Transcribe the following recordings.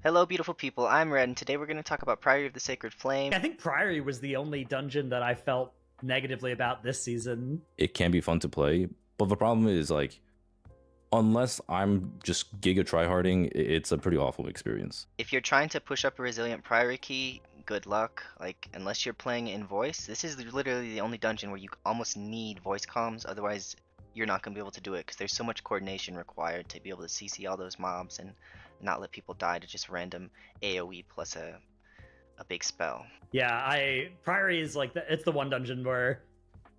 Hello, beautiful people. I'm Red, and today we're going to talk about Priory of the Sacred Flame. I think Priory was the only dungeon that I felt negatively about this season. It can be fun to play, but the problem is, like, unless I'm just giga tryharding, it's a pretty awful experience. If you're trying to push up a resilient Priory key, good luck. Like, unless you're playing in voice, this is literally the only dungeon where you almost need voice comms, otherwise you're not going to be able to do it, because there's so much coordination required to be able to CC all those mobs and not let people die to just random AoE plus a big spell. Yeah, Priory is like it's the one dungeon where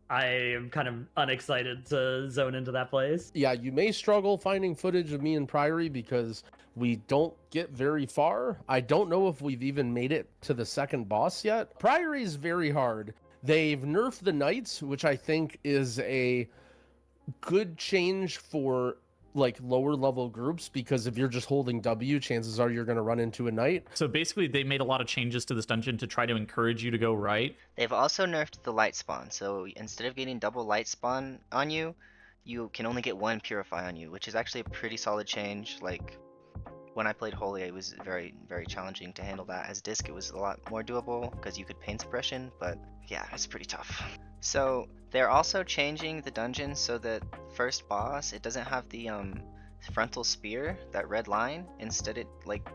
I am kind of unexcited to zone into that place. Yeah, you may struggle finding footage of me in Priory because we don't get very far. I don't know if we've even made it to the second boss yet. Priory is very hard. They've nerfed the knights, which I think is a good change for like lower level groups, because if you're just holding W, chances are you're going to run into a knight. So basically they made a lot of changes to this dungeon to try to encourage you to go right. They've also nerfed the light spawn, so instead of getting double light spawn on you, you can only get one purify on you, which is actually a pretty solid change. Like, when I played Holy, it was very, very challenging to handle that. As Disc, it was a lot more doable because you could pain suppression, but yeah, it's pretty tough. So they're also changing the dungeon so that first boss, it doesn't have the frontal spear, that red line. Instead, it like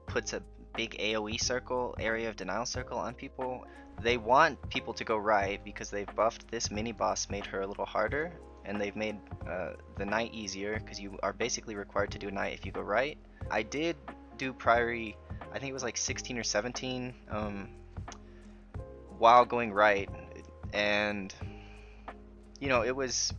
puts a big AoE circle, area of denial circle on people. They want people to go right because they've buffed this mini boss, made her a little harder, and they've made the knight easier because you are basically required to do a knight if you go right. I did do Priory, I think it was like 16 or 17 while going right, and you know, it was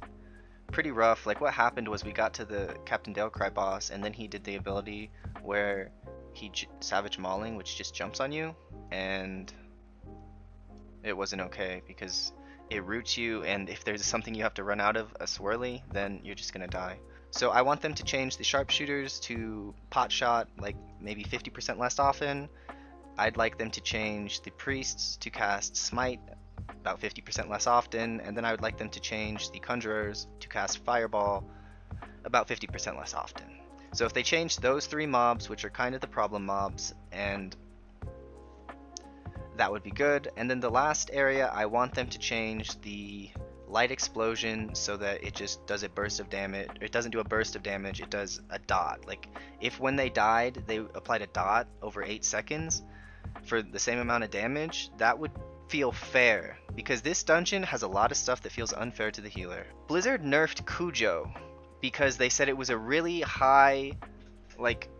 pretty rough. Like, what happened was we got to the Captain Dalecry boss, and then he did the ability where he Savage Mauling, which just jumps on you, and it wasn't okay because it roots you, and if there's something you have to run out of, a swirly, then you're just gonna die. So I want them to change the sharpshooters to pot shot, like maybe 50% less often. I'd like them to change the priests to cast smite about 50% less often, and then I would like them to change the conjurers to cast fireball about 50% less often. So if they change those three mobs, which are kind of the problem mobs, and that would be good. And then the last area, I want them to change the light explosion so that it just does a burst of damage. It doesn't do a burst of damage, it does a dot. Like, if when they died they applied a dot over 8 seconds for the same amount of damage, that would feel fair, because this dungeon has a lot of stuff that feels unfair to the healer. Blizzard nerfed Cujo because they said it was a really high, like,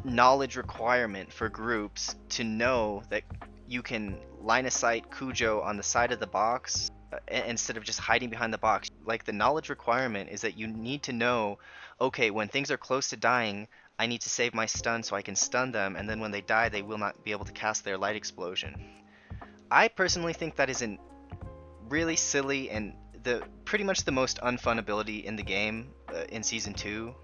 knowledge requirement for groups to know that you can line of sight Cujo on the side of the box instead of just hiding behind the box. Like, the knowledge requirement is that you need to know, okay, when things are close to dying, I need to save my stun so I can stun them, and then when they die they will not be able to cast their light explosion. I personally think that is really silly and pretty much the most unfun ability in the game in Season 2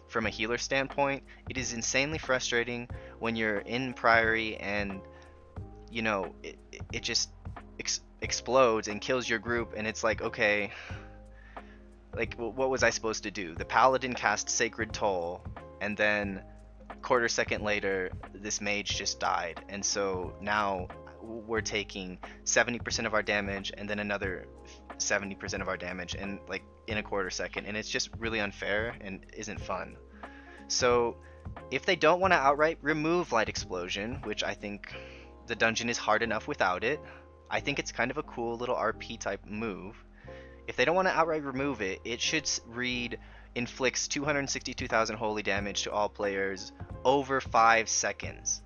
from a healer standpoint. It is insanely frustrating when you're in Priory and, you know, it just explodes and kills your group, and it's like, okay, like, what was I supposed to do? The paladin cast Sacred Toll, and then quarter second later this mage just died, and so now we're taking 70% of our damage and then another 70% of our damage, and like in a quarter second, and it's just really unfair and isn't fun. So if they don't want to outright remove light explosion, which I think the dungeon is hard enough without it, I think it's kind of a cool little RP type move. If they don't want to outright remove it, it should read inflicts 262,000 holy damage to all players over 5 seconds.